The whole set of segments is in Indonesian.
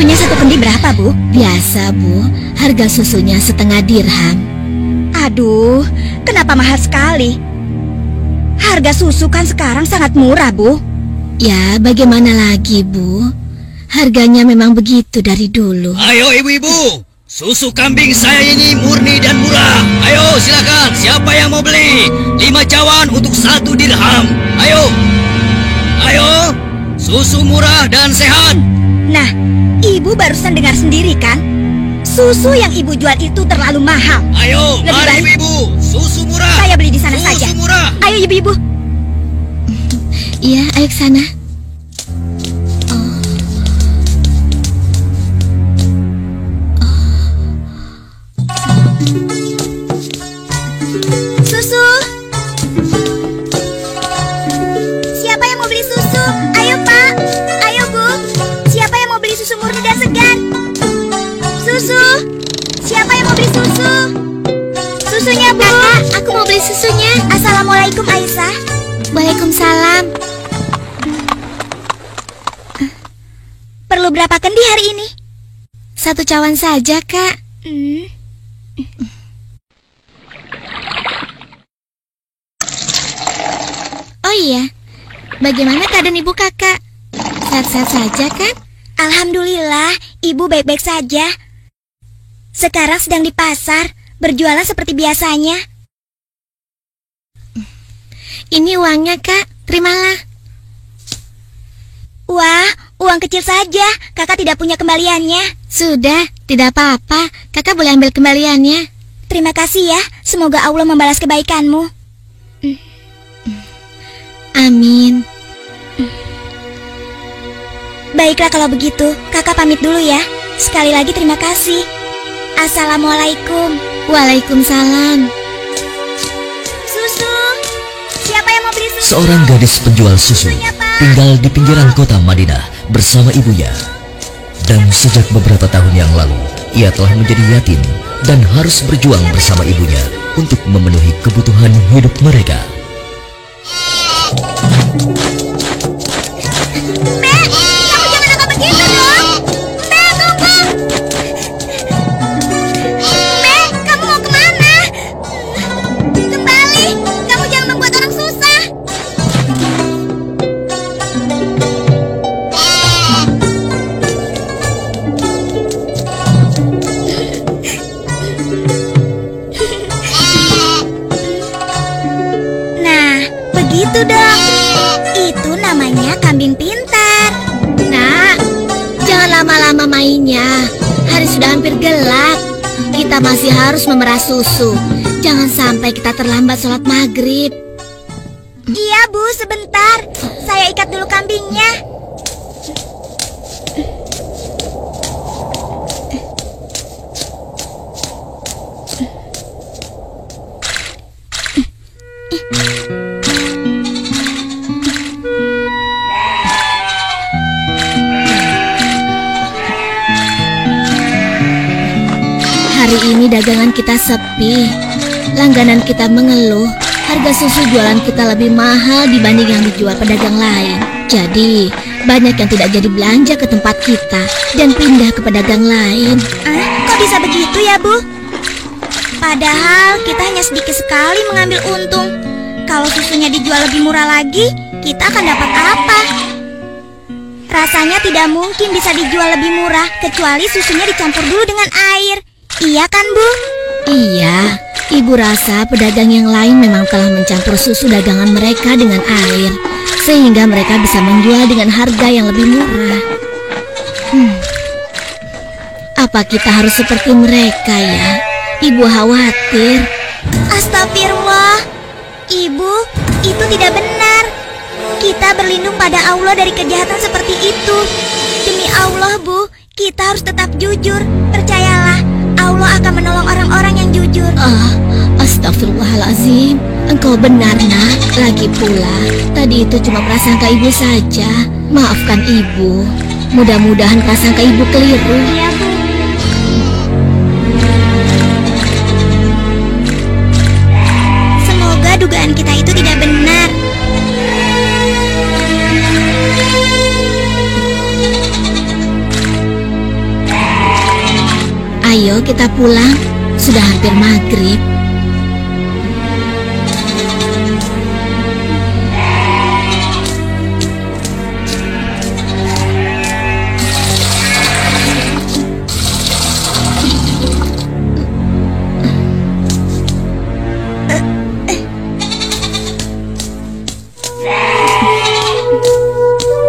Susunya satu kendi berapa, Bu? Biasa, Bu. Harga susunya setengah dirham. Aduh, kenapa mahal sekali? Harga susu kan sekarang sangat murah, Bu. Ya, bagaimana lagi, Bu? Harganya memang begitu dari dulu. Ayo ibu-ibu, susu kambing saya ini murni dan murah. Ayo silakan, siapa yang mau beli? 5 cawan untuk 1 dirham. Ayo, ayo, susu murah dan sehat. Nah, Ibu barusan dengar sendiri kan? Susu yang Ibu jual itu terlalu mahal. Ayo, Lebih mari baik ibu-ibu, susu murah. saya beli di sana Susu saja. murah. Ayo Ibu-ibu. Iya, ayo ke sana. Susu. Siapa yang mau beli susu? Ayo Pak. Ayo Bu. Siapa yang mau beli susu murni dan segar? Susu. Siapa yang mau beli susu? Susunya Bu. Kakak, aku mau beli susunya. Assalamualaikum Aisyah. Waalaikumsalam. Perlu berapa kendi hari ini? 1 cawan saja, Kak. Oh iya, bagaimana keadaan ibu kakak? Sehat-sehat saja kan? Alhamdulillah, Ibu baik-baik saja. Sekarang sedang di pasar, berjualan seperti biasanya. Ini uangnya, Kak. Terimalah. Wah, uang kecil saja. Kakak tidak punya kembaliannya. Sudah, tidak apa-apa. Kakak boleh ambil kembaliannya. Terima kasih ya. Semoga Allah membalas kebaikanmu. Amin. Baiklah kalau begitu, kakak pamit dulu ya. Sekali lagi terima kasih. Assalamualaikum. Waalaikumsalam. Susu. Siapa yang mau beli susu? Seorang gadis penjual susu Susunya, Pak. tinggal di pinggiran kota Madinah bersama ibunya. Dan sejak beberapa tahun yang lalu, ia telah menjadi yatim dan harus berjuang bersama ibunya untuk memenuhi kebutuhan hidup mereka. Mbak, kamu jangan angkat begitu dong. Mbak, tunggu. Mbak, kamu mau kemana? Kembali, kamu jangan membuat orang susah. Nah, begitu dong. Itu namanya kambing pintar. Nak, jangan lama-lama mainnya. Hari sudah hampir gelap. Kita masih harus memerah susu. Jangan sampai kita terlambat sholat maghrib. Iya Bu, sebentar. Saya ikat dulu kambingnya. Hari ini dagangan kita sepi. Langganan kita mengeluh. Harga susu jualan kita lebih mahal dibanding yang dijual pedagang lain. Jadi, banyak yang tidak jadi belanja ke tempat kita dan pindah ke pedagang lain. Kok bisa begitu ya Bu? Padahal kita hanya sedikit sekali mengambil untung. Kalau susunya dijual lebih murah lagi, kita akan dapat apa? Rasanya tidak mungkin bisa dijual lebih murah kecuali susunya dicampur dulu dengan air. Iya kan Bu? Iya, ibu rasa pedagang yang lain memang telah mencampur susu dagangan mereka dengan air, sehingga mereka bisa menjual dengan harga yang lebih murah. Apa kita harus seperti mereka ya? Ibu khawatir. Astagfirullah. Ibu, itu tidak benar. Kita berlindung pada Allah dari kejahatan seperti itu. Demi Allah Bu, kita harus tetap jujur. Percayalah, Allah akan menolong orang-orang yang jujur. Astagfirullahalazim. Engkau benar nak. Lagi pula, tadi itu cuma prasangka ibu saja. Maafkan ibu. Mudah-mudahan prasangka ibu keliru. Iya Bu. Semoga dugaan kita itu tidak benar. Ayo kita pulang, sudah hampir maghrib.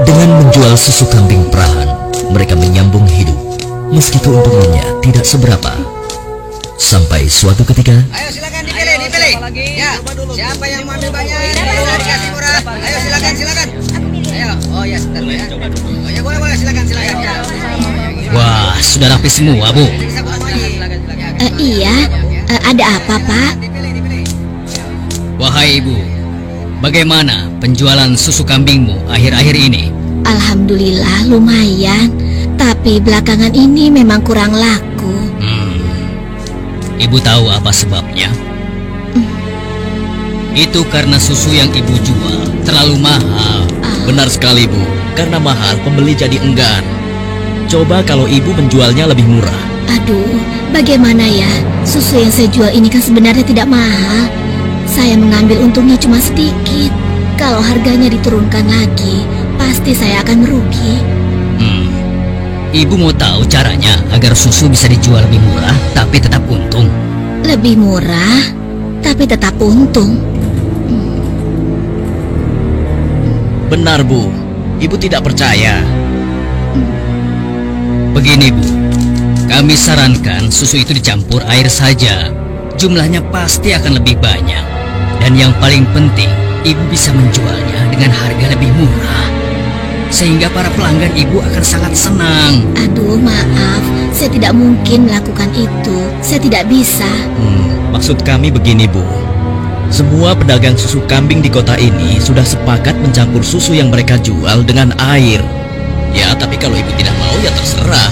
Dengan menjual susu kambing perahan, mereka menyambung hidup, meski keuntungannya tidak seberapa. Sampai suatu ketika, Ayo silakan dipilih. Ya, siapa yang mau ambil banyak? Dikasih murah. Ayo silakan. Ayo, oh ya sebentar ya. Oh ya boleh silakan ya. Wah, sudah rapi semua, Bu. Iya, ada apa, Pak? Wahai Ibu, bagaimana penjualan susu kambingmu akhir-akhir ini? Alhamdulillah lumayan, tapi belakangan ini memang kurang laku. Ibu tahu apa sebabnya? Itu karena susu yang Ibu jual terlalu mahal. Benar sekali, Bu. Karena mahal, pembeli jadi enggan. Coba kalau Ibu menjualnya lebih murah. Aduh, bagaimana ya? Susu yang saya jual ini kan sebenarnya tidak mahal. Saya mengambil untungnya cuma sedikit. Kalau harganya diturunkan lagi, pasti saya akan merugi. Ibu mau tahu caranya agar susu bisa dijual lebih murah tapi tetap untung? Lebih murah, tapi tetap untung. Benar, Bu. Ibu tidak percaya. Begini, Bu. Kami sarankan susu itu dicampur air saja. Jumlahnya pasti akan lebih banyak. Dan yang paling penting, Ibu bisa menjualnya dengan harga lebih murah. Sehingga para pelanggan Ibu akan sangat senang. Aduh, maaf. Saya tidak mungkin melakukan itu. Saya tidak bisa. Maksud kami begini, Bu. Semua pedagang susu kambing di kota ini sudah sepakat mencampur susu yang mereka jual dengan air. Ya, tapi kalau Ibu tidak mau, ya terserah.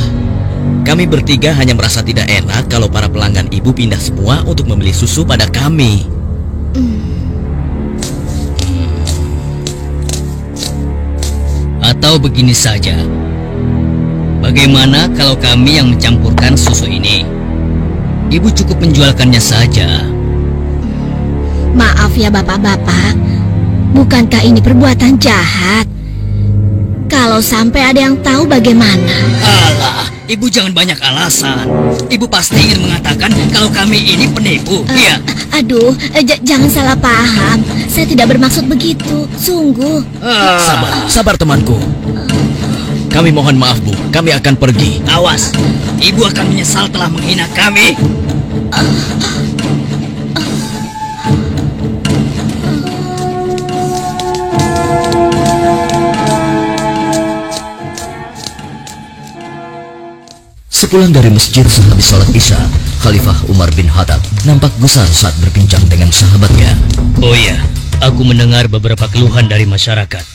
Kami bertiga hanya merasa tidak enak kalau para pelanggan Ibu pindah semua untuk membeli susu pada kami. Atau begini saja. Bagaimana kalau kami yang mencampurkan susu ini? Ibu cukup menjualkannya saja. Maaf ya bapak-bapak, bukankah ini perbuatan jahat? Kalau sampai ada yang tahu bagaimana? Alah, Ibu jangan banyak alasan. Ibu pasti ingin mengatakan kalau kami ini penipu, iya? Aduh, jangan salah paham. Saya tidak bermaksud begitu, sungguh. Sabar temanku. Kami mohon maaf, Bu. Kami akan pergi. Awas, Ibu akan menyesal telah menghina kami. sepulang dari masjid sehabis sholat isya, Khalifah Umar bin Khattab nampak gusar saat berbincang dengan sahabatnya. Oh iya, aku mendengar beberapa keluhan dari masyarakat.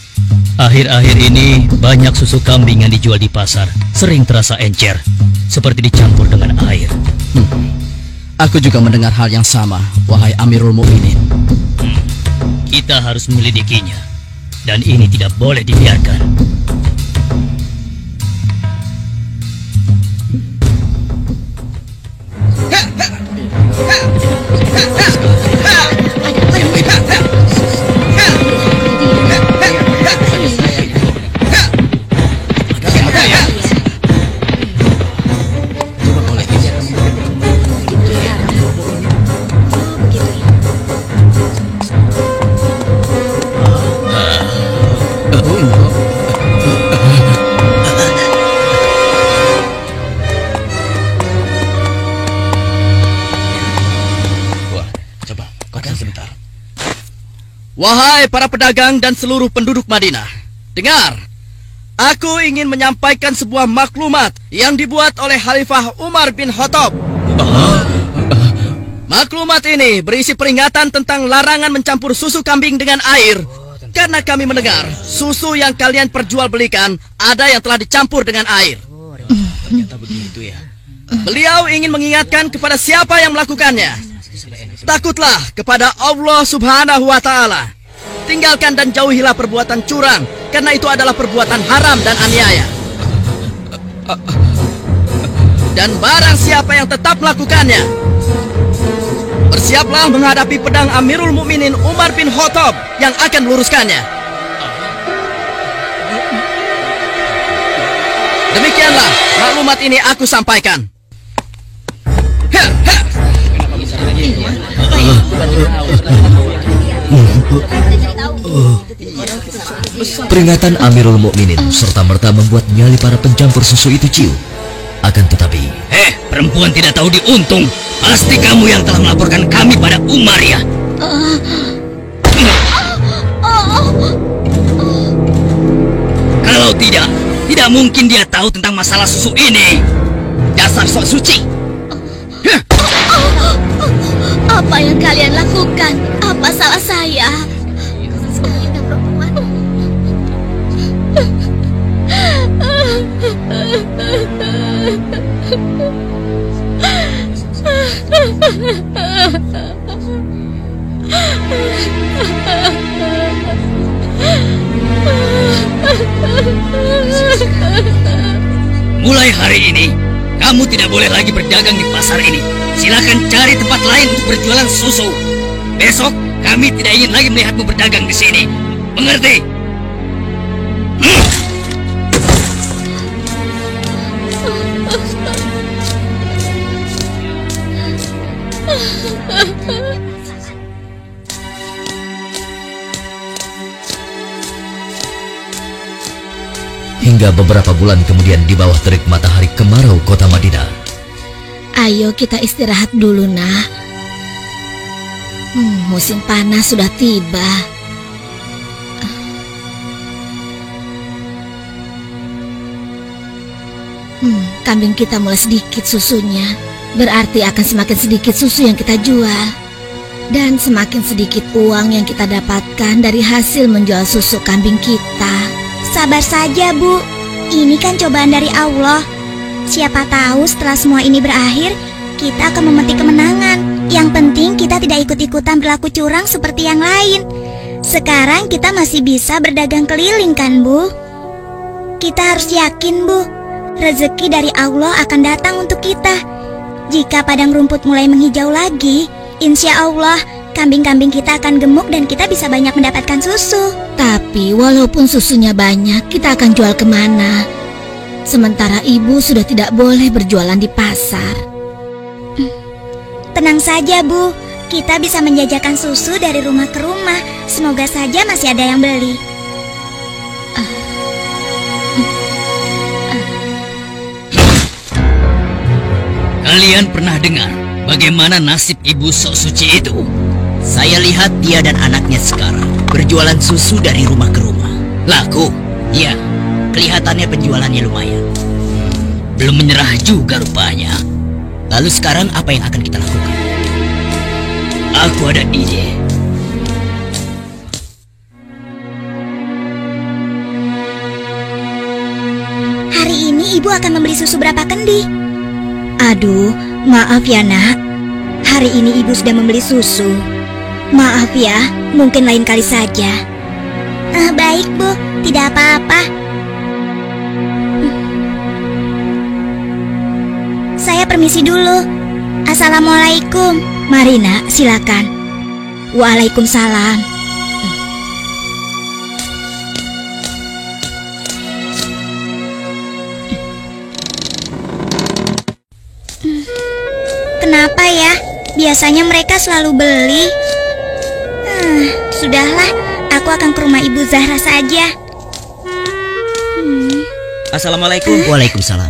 Akhir-akhir ini banyak susu kambing yang dijual di pasar sering terasa encer, seperti dicampur dengan air. Aku juga mendengar hal yang sama, wahai Amirul Mukminin. Kita harus menyelidikinya, dan ini tidak boleh dibiarkan. Wahai para pedagang dan seluruh penduduk Madinah, dengar, aku ingin menyampaikan sebuah maklumat yang dibuat oleh Khalifah Umar bin Khattab. Maklumat ini berisi peringatan tentang larangan mencampur susu kambing dengan air, karena kami mendengar susu yang kalian perjualbelikan ada yang telah dicampur dengan air. Ternyata begitu ya. Beliau ingin mengingatkan kepada siapa yang melakukannya. Takutlah kepada Allah Subhanahu wa Ta'ala. Tinggalkan dan jauhilah perbuatan curang, karena itu adalah perbuatan haram dan aniaya. dan barang siapa yang tetap melakukannya, bersiaplah menghadapi pedang Amirul Mukminin Umar bin Khattab yang akan meluruskannya. Demikianlah maklumat ini aku sampaikan. Peringatan Amirul Mukminin serta-merta membuat nyali para pencampur susu itu ciut. Akan tetapi, Perempuan tidak tahu diuntung. Pasti kamu yang telah melaporkan kami pada Umar ya. Kalau tidak mungkin dia tahu tentang masalah susu ini. Dasar sok suci. Apa yang kalian lakukan? Apa salah saya? Mulai hari ini, kamu tidak boleh lagi berdagang di pasar ini. Silakan cari tempat lain untuk berjualan susu. Besok kami tidak ingin lagi melihatmu berdagang di sini. Mengerti? hingga beberapa bulan kemudian di bawah terik matahari kemarau kota Madinah. Ayo kita istirahat dulu, Nak. Musim panas sudah tiba. Kambing kita mulai sedikit susunya. Berarti akan semakin sedikit susu yang kita jual. Dan semakin sedikit uang yang kita dapatkan dari hasil menjual susu kambing kita. Sabar saja, Bu. Ini kan cobaan dari Allah. Siapa tahu setelah semua ini berakhir, kita akan memetik kemenangan. Yang penting kita tidak ikut-ikutan berlaku curang seperti yang lain. Sekarang kita masih bisa berdagang keliling kan, Bu? Kita harus yakin, Bu. Rezeki dari Allah akan datang untuk kita. Jika padang rumput mulai menghijau lagi, insya Allah kambing-kambing kita akan gemuk dan kita bisa banyak mendapatkan susu. Tapi walaupun susunya banyak, kita akan jual kemana? Sementara ibu sudah tidak boleh berjualan di pasar. Tenang saja, Bu. Kita bisa menjajakan susu dari rumah ke rumah. Semoga saja masih ada yang beli. Kalian pernah dengar bagaimana nasib ibu sok suci itu? Saya lihat dia dan anaknya sekarang berjualan susu dari rumah ke rumah. Laku? Ya, kelihatannya penjualannya lumayan. Belum menyerah juga rupanya. Lalu sekarang apa yang akan kita lakukan? Aku ada ide. Hari ini ibu akan membeli susu berapa kendi? Aduh, maaf ya, Nak. Hari ini ibu sudah membeli susu. Maaf ya, mungkin lain kali saja. Baik, Bu. Tidak apa-apa. Saya permisi dulu. Assalamualaikum. Mari, Nak, silakan. Waalaikumsalam. Kenapa ya? Biasanya mereka selalu beli. Sudahlah, aku akan ke rumah Ibu Zahra saja. Assalamualaikum. Waalaikumsalam.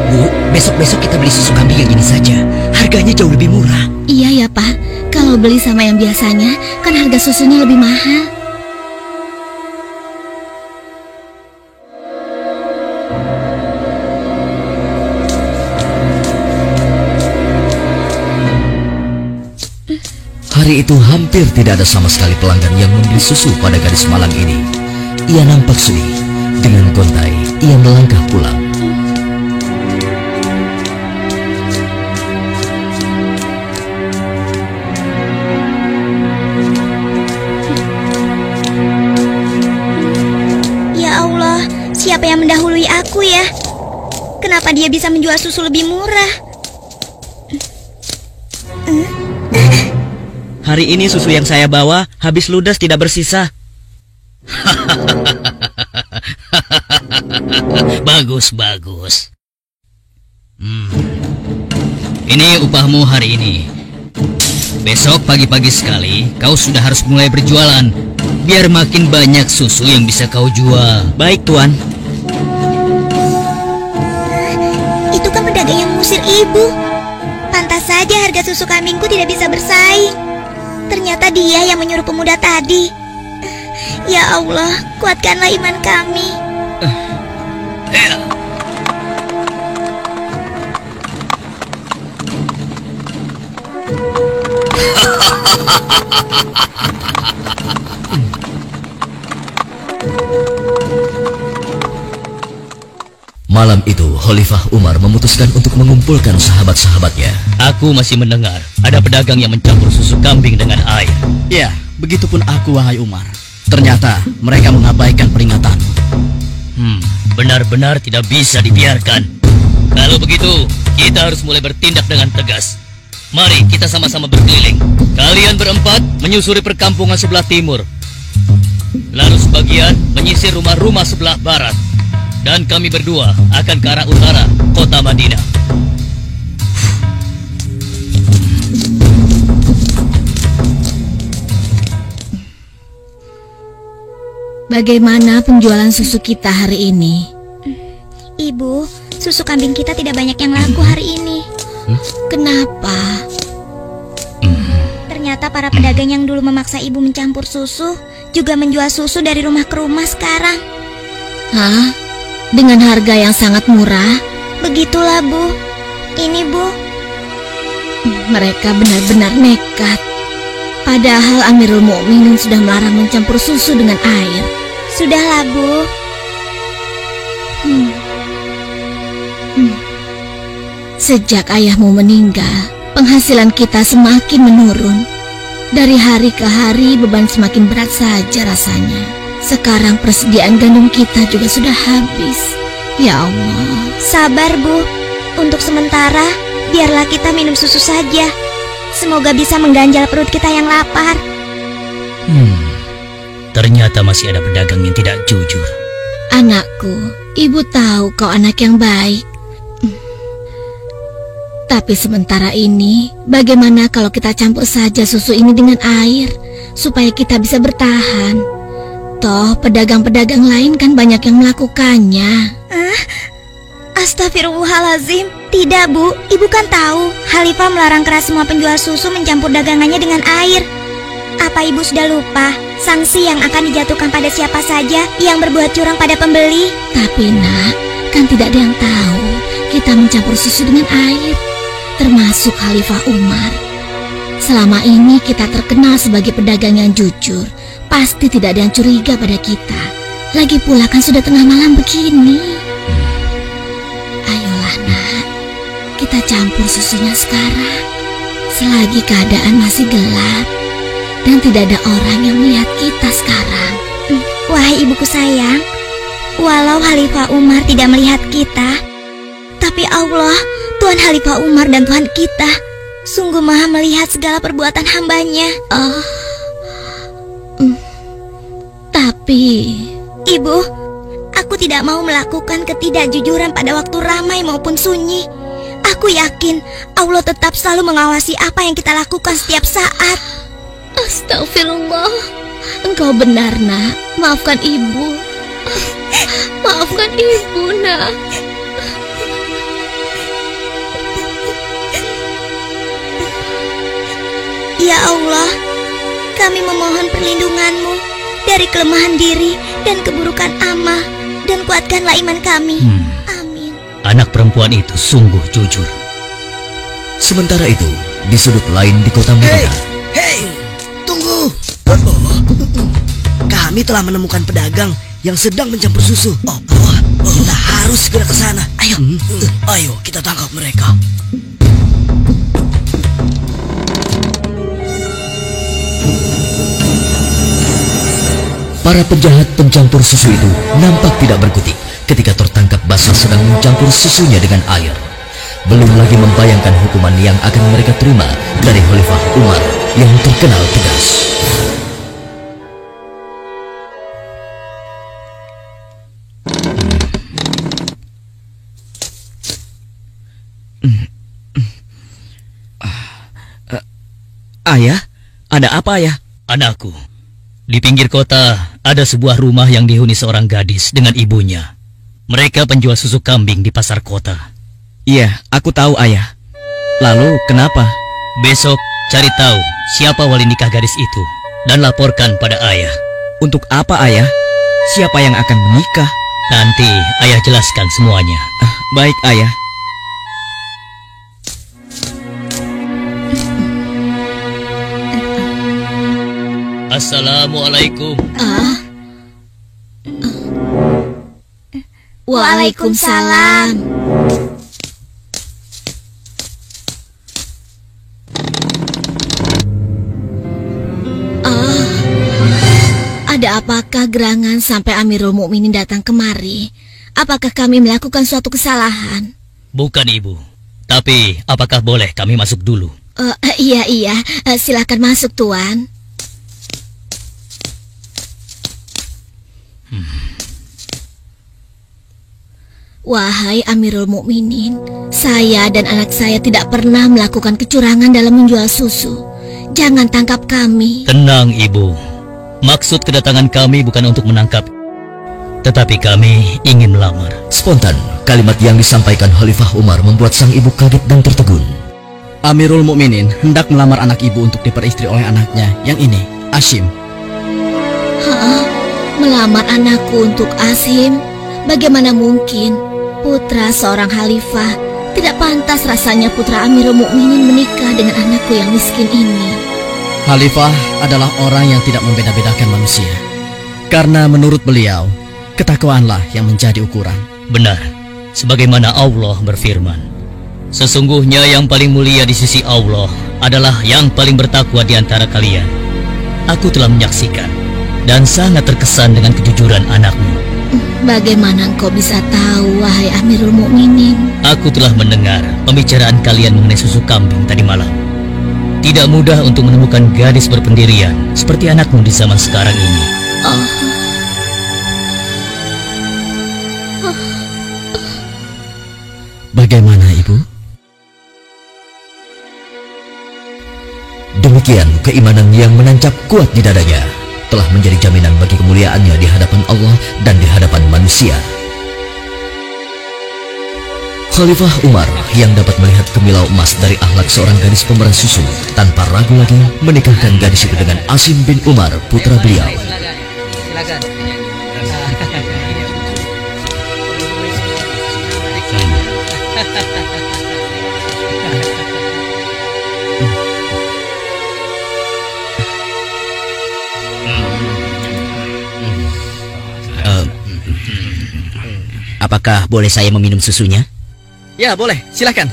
Bu, besok-besok kita beli susu kambing yang ini saja. Harganya jauh lebih murah. Iya ya, Pak. Kalau beli sama yang biasanya, kan harga susunya lebih mahal. Hari itu hampir tidak ada sama sekali pelanggan yang membeli susu pada gadis malang ini. Ia nampak sedih. Dengan gontai, ia melangkah pulang. aku ya? Kenapa dia bisa menjual susu lebih murah? Hari ini susu yang saya bawa habis ludes, tidak bersisa. Bagus, bagus. Ini upahmu hari ini. Besok pagi-pagi sekali kau sudah harus mulai berjualan, biar makin banyak susu yang bisa kau jual. Baik, Tuan. Itu kan pedagang yang mengusir ibu. Pantas saja harga susu kambingku tidak bisa bersaing. Ternyata dia yang menyuruh pemuda tadi. Ya Allah, kuatkanlah iman kami. Malam itu, Khalifah Umar memutuskan untuk mengumpulkan sahabat-sahabatnya. Aku masih mendengar ada pedagang yang mencampur susu kambing dengan air. Ya, begitupun aku, wahai Umar. Ternyata mereka mengabaikan peringatan. Benar-benar tidak bisa dibiarkan. Kalau begitu, kita harus mulai bertindak dengan tegas. Mari kita sama-sama berkeliling. Kalian berempat menyusuri perkampungan sebelah timur. Lalu sebagian menyisir rumah-rumah sebelah barat. Dan kami berdua akan ke arah utara, kota Madinah. Bagaimana penjualan susu kita hari ini? Ibu, susu kambing kita tidak banyak yang laku hari ini. Kenapa? Ternyata para pedagang yang dulu memaksa ibu mencampur susu juga menjual susu dari rumah ke rumah sekarang. Hah? Dengan harga yang sangat murah? Begitulah, Bu. Ini, Bu. Mereka benar-benar nekat. Padahal Amirul Mukminin sudah melarang mencampur susu dengan air. Sudahlah, Bu. Sejak ayahmu meninggal, penghasilan kita semakin menurun. Dari hari ke hari beban semakin berat saja rasanya. Sekarang persediaan gandum kita juga sudah habis. Ya Allah. Sabar, Bu. Untuk sementara, biarlah kita minum susu saja. Semoga bisa mengganjal perut kita yang lapar. Ternyata masih ada pedagang yang tidak jujur. Anakku, ibu tahu kau anak yang baik. Tapi sementara ini, bagaimana kalau kita campur saja susu ini dengan air, supaya kita bisa bertahan? Toh, pedagang-pedagang lain kan banyak yang melakukannya. Astagfirullahalazim. Tidak, Bu. Ibu kan tahu, Khalifah melarang keras semua penjual susu mencampur dagangannya dengan air. Apa ibu sudah lupa sanksi yang akan dijatuhkan pada siapa saja yang berbuat curang pada pembeli? Tapi nak, kan tidak ada yang tahu kita mencampur susu dengan air, termasuk Khalifah Umar. Selama ini kita terkenal sebagai pedagang yang jujur. Pasti tidak ada yang curiga pada kita. Lagi pula kan sudah tengah malam begini. Ayolah nak, kita campur susunya sekarang. Selagi keadaan masih gelap dan tidak ada orang yang melihat kita sekarang. Wahai ibuku sayang, walau Khalifah Umar tidak melihat kita, tapi Allah, Tuhan Khalifah Umar dan Tuhan kita, sungguh maha melihat segala perbuatan hambanya. Tapi Ibu, aku tidak mau melakukan ketidakjujuran pada waktu ramai maupun sunyi. Aku yakin Allah tetap selalu mengawasi apa yang kita lakukan setiap saat. Astagfirullah, engkau benar nak. Maafkan ibu. Maafkan ibu nak. Ya Allah, kami memohon perlindungan-Mu dari kelemahan diri dan keburukan amal, dan kuatkanlah iman kami. Amin. Anak perempuan itu sungguh jujur. Sementara itu, di sudut lain di kota Madinah. Hei, tunggu. Kami telah menemukan pedagang yang sedang mencampur susu. Kita harus segera ke sana. Ayo kita tangkap mereka. Para penjahat pencampur susu itu nampak tidak berkutik, ketika tertangkap basah sedang mencampur susunya dengan air. Belum lagi membayangkan hukuman yang akan mereka terima dari Khalifah Umar yang terkenal tegas. Ayah, ada apa ayah? Anakku, di pinggir kota ada sebuah rumah yang dihuni seorang gadis dengan ibunya. Mereka penjual susu kambing di pasar kota. Iya, aku tahu ayah. Lalu kenapa? Besok cari tahu siapa wali nikah gadis itu dan laporkan pada ayah. Untuk apa ayah? Siapa yang akan menikah? Nanti ayah jelaskan semuanya. Baik ayah. Assalamualaikum. Waalaikumsalam. Ada apakah gerangan sampai Amirul Mukminin datang kemari? Apakah kami melakukan suatu kesalahan? Bukan ibu. Tapi apakah boleh kami masuk dulu? Iya, silakan masuk tuan. Wahai Amirul Mukminin, saya dan anak saya tidak pernah melakukan kecurangan dalam menjual susu. Jangan tangkap kami. Tenang ibu. Maksud kedatangan kami bukan untuk menangkap, tetapi kami ingin melamar. Spontan, kalimat yang disampaikan Khalifah Umar membuat sang ibu kaget dan tertegun. Amirul Mukminin hendak melamar anak ibu untuk diperistri oleh anaknya yang ini, Ashim. Melamar anakku untuk Ashim? Bagaimana mungkin? Putra seorang khalifah. Tidak pantas rasanya putra Amirul Mukminin menikah dengan anakku yang miskin ini. Khalifah adalah orang yang tidak membeda-bedakan manusia. Karena menurut beliau, ketakwaanlah yang menjadi ukuran. Benar, sebagaimana Allah berfirman, sesungguhnya yang paling mulia di sisi Allah adalah yang paling bertakwa di antara kalian. Aku telah menyaksikan dan sangat terkesan dengan kejujuran anakmu. Bagaimana engkau bisa tahu, wahai Amirul Mukminin? Aku telah mendengar pembicaraan kalian mengenai susu kambing tadi malam. Tidak mudah untuk menemukan gadis berpendirian seperti anakmu di zaman sekarang ini. Bagaimana ibu? Demikian keimanan yang menancap kuat di dadanya telah menjadi jaminan bagi kemuliaannya di hadapan Allah dan di hadapan manusia. Khalifah Umar yang dapat melihat kemilau emas dari akhlak seorang gadis pemeran susu tanpa ragu lagi menikahkan gadis itu dengan Ashim bin Umar, putra beliau. Apakah boleh saya meminum susunya? Ya boleh, silakan.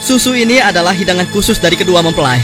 Susu ini adalah hidangan khusus dari kedua mempelai.